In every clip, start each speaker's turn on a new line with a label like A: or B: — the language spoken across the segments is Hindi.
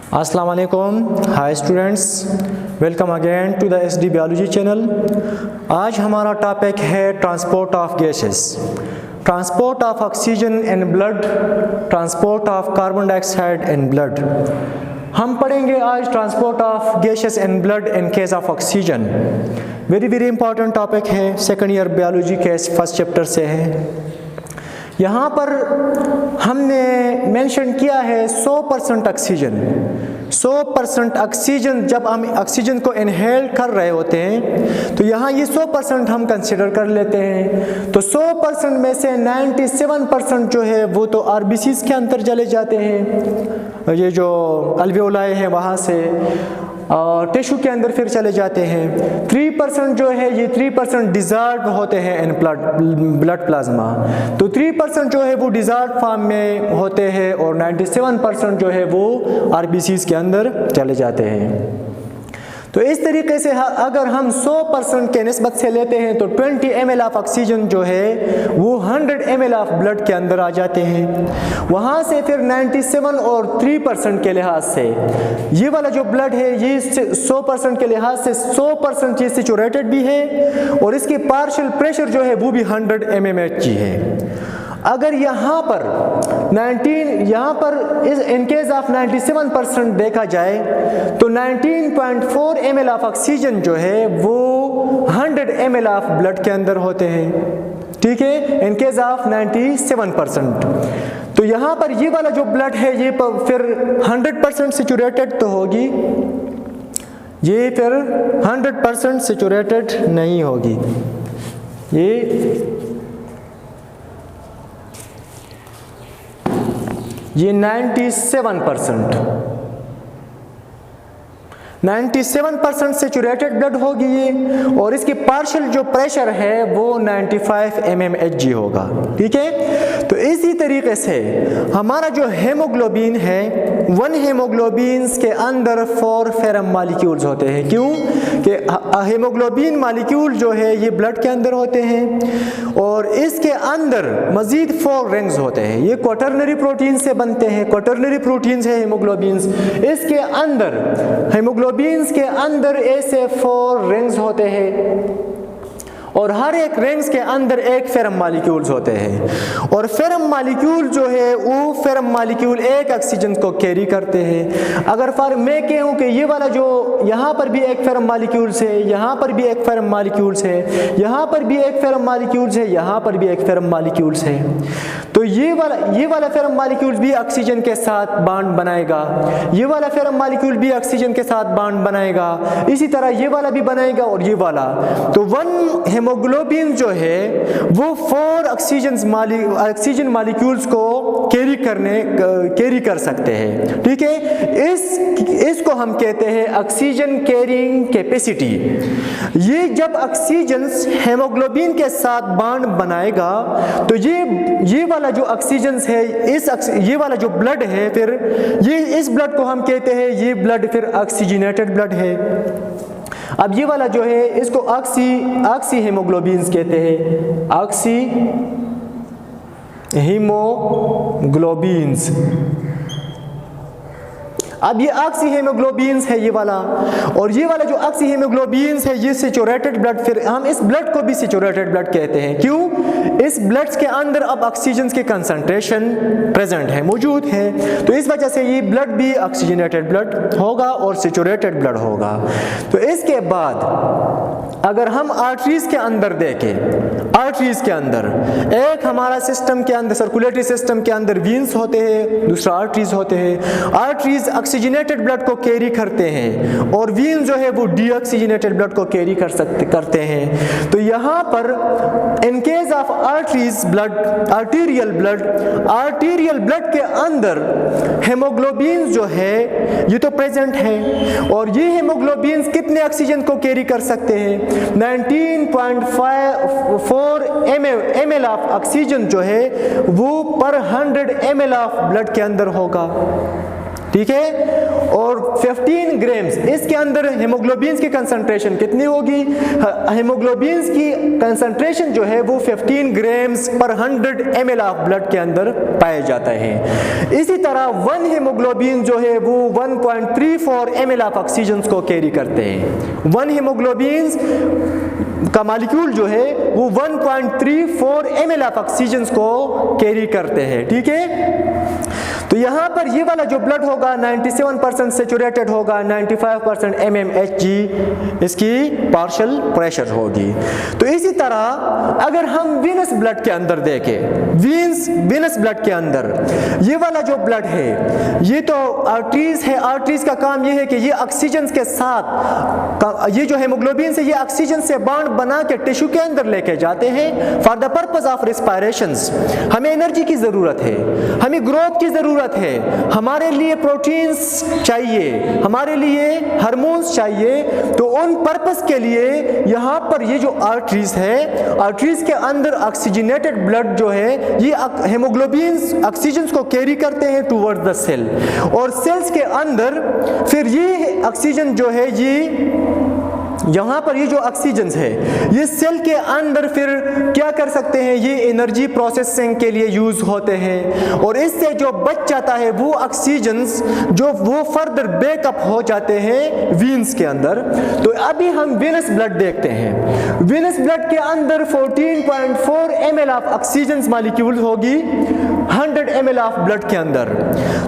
A: अस्सलाम वालेकुम, hi students, welcome again to the SD biology channel. आज हमारा टॉपिक है transport of gases, transport of oxygen in blood, transport of carbon dioxide in blood. हम पढ़ेंगे आज transport of gases in blood in case of oxygen. Very important topic है, सेकेंड ईयर बायोलॉजी के फर्स्ट चैप्टर से है। यहाँ पर हमने मेंशन किया है 100% ऑक्सीजन। 100% ऑक्सीजन, जब हम ऑक्सीजन को इनहेल कर रहे होते हैं तो यहाँ ये 100% हम कंसिडर कर लेते हैं। तो 100% में से 97% जो है वो तो आरबीसीज के अंदर चले जाते हैं, ये जो अल्वेओलाई है वहाँ से, और टिश्यू के अंदर फिर चले जाते हैं। 3% जो है ये 3% डिजॉल्व होते हैं इन ब्लड प्लाज्मा, तो 3% जो है वो डिजॉल्व फॉर्म में होते हैं और 97% जो है वो आरबीसीज के अंदर चले जाते हैं। तो इस तरीके से अगर हम 100% के निस्बत से लेते हैं तो 20 ml ऑफ ऑक्सीजन जो है वो 100 ml ऑफ ब्लड के अंदर आ जाते हैं। वहाँ से फिर 97 और 3% के लिहाज से ये वाला जो ब्लड है ये 100% के लिहाज से 100% ये सैचुरेटेड भी है और इसकी पार्शियल प्रेशर जो है वो भी 100 mmHg है। अगर यहाँ पर इस इन केस ऑफ 97% देखा जाए तो 19.4 ml ऑफ ऑक्सीजन जो है वो 100 ml ऑफ ब्लड के अंदर होते हैं, ठीक है, इन केस ऑफ 97%। तो यहाँ पर ये वाला जो ब्लड है ये फिर 100% सैचुरेटेड तो होगी, ये फिर 100% सैचुरेटेड नहीं होगी। ये 97% सैचुरेटेड ब्लड होगी ये, और इसकी पार्शियल जो प्रेशर है वो 95 mmHg होगा, ठीक है। तो इसी तरीके से हमारा जो हेमोग्लोबिन है, 1 हेमोग्लोबिन के अंदर 4 फेरम मॉलिक्यूल्स होते हैं। क्यों कि हेमोग्लोबिन मॉलिक्यूल जो है ये ब्लड के अंदर होते हैं और इसके अंदर मजीद 4 रिंग्स होते हैं। ये क्वाटरनरी प्रोटीन से बनते हैं, क्वाटरनरी प्रोटीन है हेमोग्लोबिन। इसके अंदर हेमोग्लोबिन्स के अंदर ऐसे 4 रिंग्स होते हैं और हर एक रिंग्स के अंदर एक फेरम मॉलिक्यूल्स होते हैं, और फेरम मॉलिक्यूल जो है वो फेरम मॉलिक्यूल एक ऑक्सीजन को कैरी करते हैं। अगर मैं कहूँ कि ये वाला जो यहाँ पर भी एक फेरम मॉलिक्यूल्स है, यहाँ पर भी एक फेरम मॉलिक्यूल्स है, यहाँ पर भी एक फेरम मॉलिक्यूल्स है, यहाँ पर भी एक फेरम मॉलिक्यूल्स है, तो ये वाला फेरम मॉलिक्यूल्स भी ऑक्सीजन के साथ बॉन्ड बनाएगा, ये वाला फेरम मॉलिक्यूल भी ऑक्सीजन के साथ बॉन्ड बनाएगा, इसी तरह ये वाला भी बनाएगा और ये वाला। तो 1 हेमोग्लोबिन जो है वो 4 ऑक्सीजन मॉलिक्यूल्स को कैरी कर सकते हैं, ठीक है। इसको हम कहते हैं ऑक्सीजन कैरिंग कैपेसिटी। ये जब ऑक्सीजन हेमोग्लोबिन के साथ बॉन्ड बनाएगा तो ये वाला जो ऑक्सीजन है, ये वाला जो ब्लड है, फिर इस ब्लड को हम कहते हैं ये ब्लड फिर ऑक्सीजनेटेड ब्लड है। अब ये वाला जो है इसको ऑक्सी हेमोग्लोबिन्स कहते हैं, ऑक्सी हीमोग्लोबिन्स। अब ये ऑक्सी हेमोग्लोबिन्स है ये वाला, और ये वाला जो ऑक्सी हेमोग्लोबिन्स है ये सैचुरेटेड ब्लड, फिर हम इस ब्लड को भी सैचुरेटेड ब्लड कहते हैं। क्यों? इस ब्लड के अंदर अब ऑक्सीजन के कंसंट्रेशन प्रेजेंट है, मौजूद है, तो इस वजह से ये ब्लड भी ऑक्सीजनेटेड ब्लड होगा और सैचुरेटेड ब्लड होगा। तो इसके बाद अगर हम आर्टरीज के अंदर देखें, आर्टरीज के अंदर एक हमारा सिस्टम के अंदर, सर्कुलेटरी सिस्टम के अंदर वीन्स होते हैं, दूसरा आर्टरीज होते हैं। आर्टरीज ऑक्सीजनेटेड ब्लड को कैरी करते हैं और वीन जो है वो डीऑक्सीजनेटेड ब्लड को कैरी करते हैं। तो यहाँ पर इन case of arteries blood, arterial blood के अंदर हेमोग्लोबिन जो है ये तो प्रेजेंट है, और ये हेमोग्लोबिन कितने ऑक्सीजन को कैरी कर सकते हैं? 19.4 ml ऑफ ऑक्सीजन जो है वो पर 100 ml ऑफ ब्लड के अंदर होगा, ठीक है। और 15 ग्राम्स इसके अंदर हेमोग्लोबिन की कंसंट्रेशन कितनी होगी? हेमोग्लोबिन की कंसंट्रेशन जो है वो 15 ग्राम्स पर 100 ml ऑफ ब्लड के अंदर पाए जाता है। इसी तरह 1 हेमोग्लोबिन जो है वो 1.34 ml ऑफ ऑक्सीजन को कैरी करते हैं। 1 हेमोग्लोबिन का मॉलिक्यूल जो है वो 1.34 ml ऑफ ऑक्सीजन को कैरी करते हैं, ठीक है। तो यहाँ पर ये वाला जो ब्लड होगा 97% सेचुरेटेड होगा, 95% mmHg इसकी पार्शियल प्रेशर होगी। तो इसी तरह अगर हम वीनस ब्लड के अंदर देखें, वीनस ब्लड के अंदर ये वाला जो ब्लड है ये तो आर्टरीज है। आर्टरीज का काम ये है कि ये ऑक्सीजन के साथ ये जो हेमोग्लोबिन से ये ऑक्सीजन से बॉन्ड बना के टिश्यू के अंदर लेके जाते हैं फॉर द पर्पस ऑफ रेस्पिरेशंस। हमें एनर्जी की ज़रूरत है, हमें ग्रोथ की ज़रूरत है, हमारे लिए प्रोटीन्स चाहिए, हमारे लिए हार्मोन्स चाहिए। तो उन पर्पस के लिए यहाँ पर ये जो आर्टरीज है, आर्टरीज के अंदर ऑक्सीजनेटेड ब्लड जो है ये हेमोग्लोबिन ऑक्सीजन को कैरी करते हैं टुवर्ड्स द सेल, और सेल्स के अंदर फिर ये ऑक्सीजन जो है ये यहाँ पर ये जो ऑक्सीजन है ये सेल के अंदर फिर क्या कर सकते हैं, ये एनर्जी प्रोसेसिंग के लिए यूज होते हैं, और इससे जो बच जाता है वो ऑक्सीजन जो वो फर्दर बैकअप हो जाते हैं वीन्स के अंदर। तो अभी हम वीनस ब्लड देखते हैं। वीनस ब्लड के अंदर 14.4 ml ऑफ ऑक्सीजन मॉलिक्यूल होगी 100 ml ऑफ ब्लड के अंदर।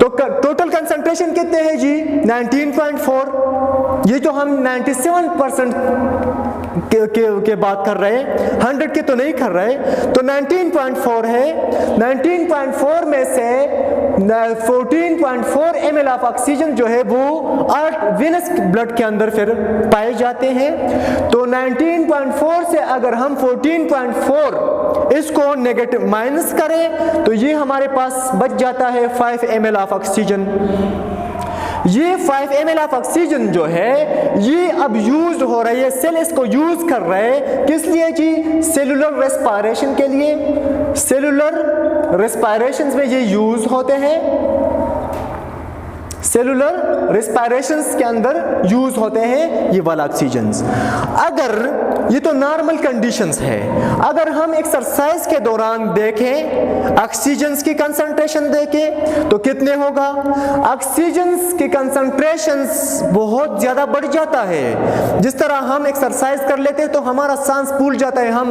A: तो टोटल कंसंट्रेशन कितने हैं जी? 19.4। ये तो हम 97% के बात कर रहे हैं, 100 के तो नहीं कर रहे। तो 19.4 है, 19.4 में से 14.4 ml ऑफ ऑक्सीजन जो है वो वीनस ब्लड के अंदर फिर पाए जाते हैं। तो 19.4 से अगर हम 14.4 इसको नेगेटिव माइनस करें तो ये हमारे पास बच जाता है 5 ml ऑफ ऑक्सीजन। ये 5 ml ऑफ ऑक्सीजन जो है ये अब यूज हो रही है, सेल इसको यूज कर रहे हैं किस लिए जी? सेलुलर रेस्पिरेशन के लिए। सेलुलर रेस्पिरेशन में ये यूज होते हैं, सेलुलर रेस्पिरेशंस के अंदर यूज होते हैं ये वाला ऑक्सीजन। अगर ये तो नॉर्मल कंडीशंस है, अगर हम एक्सरसाइज के दौरान देखें ऑक्सीजन की कंसंट्रेशन देखें तो कितने होगा? ऑक्सीजन की कंसंट्रेशन बहुत ज्यादा बढ़ जाता है। जिस तरह हम एक्सरसाइज कर लेते हैं तो हमारा सांस फूल जाता है, हम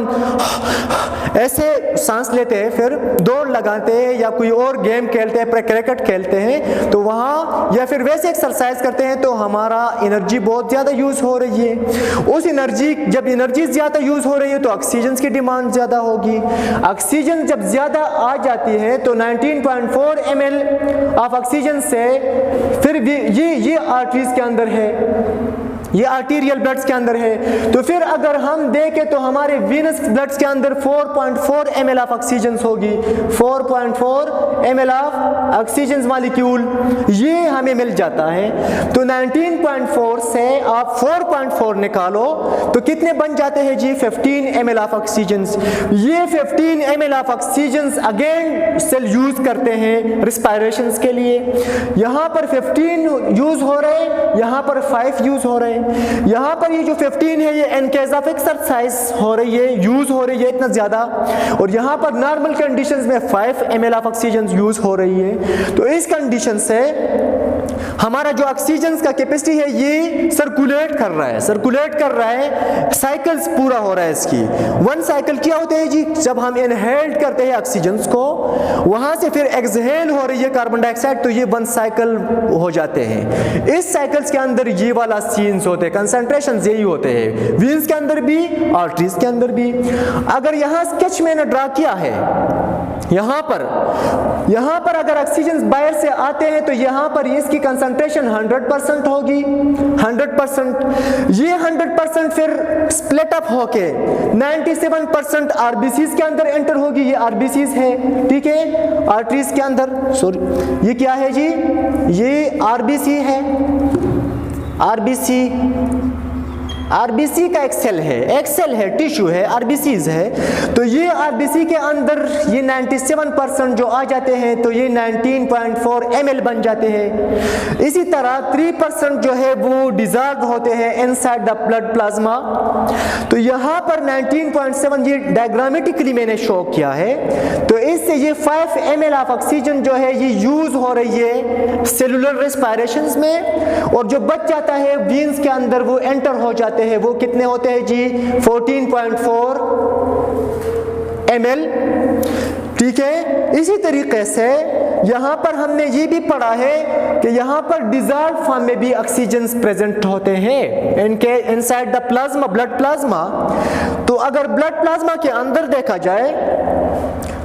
A: ऐसे सांस लेते हैं, फिर दौड़ लगाते हैं या कोई और गेम खेलते हैं, क्रिकेट खेलते हैं तो वहाँ, या फिर वैसे एक्सरसाइज करते हैं तो हमारा एनर्जी बहुत ज्यादा यूज हो रही है। उस एनर्जी जब एनर्जी ज्यादा यूज हो रही है तो ऑक्सीजन की डिमांड ज्यादा होगी। ऑक्सीजन जब ज्यादा आ जाती है तो 19.4 ml ऑफ ऑक्सीजन से फिर भी ये आर्टरीज के अंदर है, ये आर्टीरियल ब्लड्स के अंदर है। तो फिर अगर हम देखें तो हमारे वीनस ब्लड्स के अंदर 4.4 ml ऑफ ऑक्सीजन होगी, 4.4 ml ऑफ ऑक्सीजन मॉलिक्यूल ये हमें मिल जाता है। तो 19.4 से आप 4.4 निकालो तो कितने बन जाते हैं जी? 15 ml ऑफ ऑक्सीजन। ये 15 ml of oxygen again cell use करते हैं रिस्पायरेशन के लिए। यहाँ पर 15 यूज हो रहे हैं, यहाँ पर 5 यूज हो रहे हैं। यहाँ पर ये जो 15 है ये इन केस ऑफ एक्सरसाइज हो रही है, यूज हो रही है इतना ज्यादा, और यहाँ पर नॉर्मल कंडीशंस में 5 ml ऑफ ऑक्सीजन यूज हो रही है। तो इस कंडीशन से हमारा जो ऑक्सीजन का कैपेसिटी है ये सर्कुलेट कर रहा है, साइकिल्स पूरा हो रहा है इसकी। 1 साइकिल क्या होते हैं जी? जब हम इनहेल करते हैं ऑक्सीजन को, वहां से फिर एक्सहेल हो रही है कार्बन डाइऑक्साइड, तो ये 1 साइकिल हो जाते हैं। इस साइकिल्स के अंदर ये वाला सीन्स होते हैं, कंसंट्रेशन यही होते हैं, वीन्स के अंदर भी, आर्टरीज के अंदर भी। अगर यहाँ स्केच मैंने ड्रा किया है, यहाँ पर अगर ऑक्सीजन बाहर से आते हैं तो यहाँ पर इसकी कंसंट्रेशन 100% होगी, 100%। ये 100% फिर स्प्लिट अप होके 97% आरबीसीज के अंदर एंटर होगी। ये आरबीसीज है, ठीक है, आर्टरीज के अंदर। सॉरी, ये क्या है जी? ये आरबीसी है, आरबीसी आरबीसी का एक्सेल है, टिश्यू है, आरबीसीज है। तो ये आरबीसी के अंदर ये 97% जो आ जाते हैं तो ये 19.4 ml बन जाते हैं। इसी तरह 3% जो है वो डिजॉल्व होते हैं इनसाइड द ब्लड प्लाज्मा। तो यहाँ पर 19.7 ये डायग्रामेटिकली मैंने शो किया है। तो इससे ये 5 ml ऑफ ऑक्सीजन जो है ये यूज हो रही है सेलुलर रेस्पिरेशंस में, और जो बच जाता है वीन्स के अंदर वो एंटर हो जाते हैं। वो कितने होते हैं जी? 14.4 ml। ठीक है, इसी तरीके से यहाँ पर हमने ये भी पढ़ा है कि यहाँ पर डिजॉल्व फॉर्म में भी ऑक्सीजन प्रेजेंट होते हैं इनके inside the plasma, blood plasma. तो अगर ब्लड प्लाज्मा के अंदर देखा जाए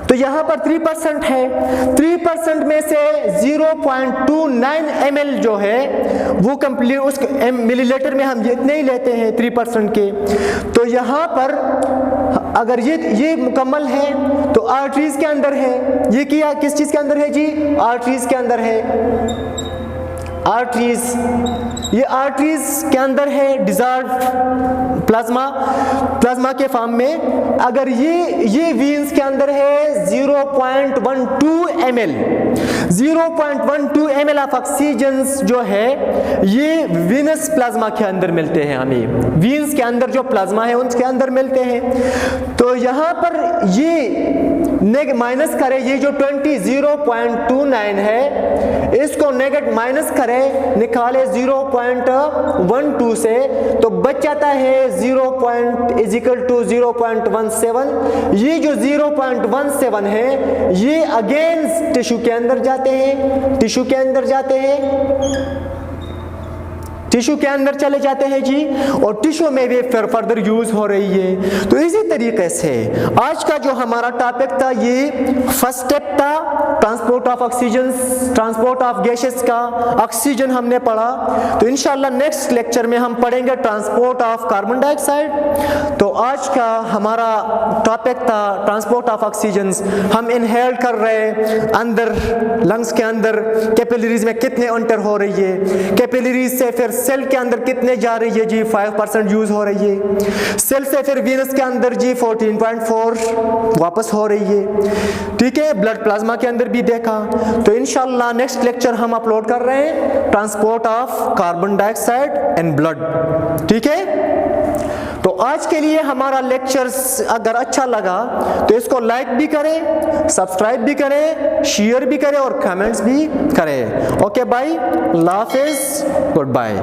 A: तो यहाँ पर 3% है। 3% में से 0.29 ml जो है वो कंप्लीट उस मिलीलीटर में हम इतने ही लेते हैं 3% के। तो यहाँ पर अगर ये मुकम्मल है तो आर्टरीज के अंदर है। ये किया किस चीज के अंदर है जी? आर्टरीज के अंदर है। आर्टरीज, ये आर्टरीज के अंदर है डिजॉल्व प्लाज्मा के फॉर्म में। अगर ये वीन्स के अंदर है 0.12 ml, 0.12 ml ऑफ ऑक्सीजन जो है ये वीनस प्लाज्मा के अंदर मिलते हैं हमें। वीन्स के अंदर जो प्लाज्मा है उसके अंदर मिलते हैं। तो यहाँ पर ये माइनस करें, ये जो 0.29 है इसको नेगेटिव माइनस करें, निकाले 0.12 से तो बच जाता है 0.17। ये जो 0.17 है ये अगेन टिश्यू के अंदर जाते हैं, टिश्यू के अंदर चले जाते हैं जी, और टिश्यू में भी फिर फर्दर यूज हो रही है। तो इसी तरीके से आज का जो हमारा टॉपिक था ये फर्स्ट स्टेप था transport of oxygen, transport of gases का ऑक्सीजन हमने पढ़ा। तो इंशाल्लाह नेक्स्ट लेक्चर में हम पढ़ेंगे ट्रांसपोर्ट ऑफ कार्बन डाइऑक्साइड। तो आज का हमारा टॉपिक था ट्रांसपोर्ट ऑफ ऑक्सीजन। हम इनहेल कर रहे हैं अंदर लंग्स के अंदर, कैपिलरीज में कितने एंटर हो रही है, कैपिलरीज से फिर सेल के अंदर कितने जा रही है जी? 5% यूज हो रही है। सेल से फिर वीनस के अंदर जी 14.4 वापस हो रही है। ठीक है, ब्लड प्लाज्मा के अंदर भी देखा। तो इंशाल्लाह नेक्स्ट लेक्चर हम अपलोड कर रहे हैं transport of carbon dioxide in blood. ठीक है, तो आज के लिए हमारा लेक्चर्स अगर अच्छा लगा तो इसको लाइक भी करें, सब्सक्राइब भी करें, शेयर भी करें और कमेंट्स भी करें। ओके बाय, अल्लाह हाफिज़, गुड बाय।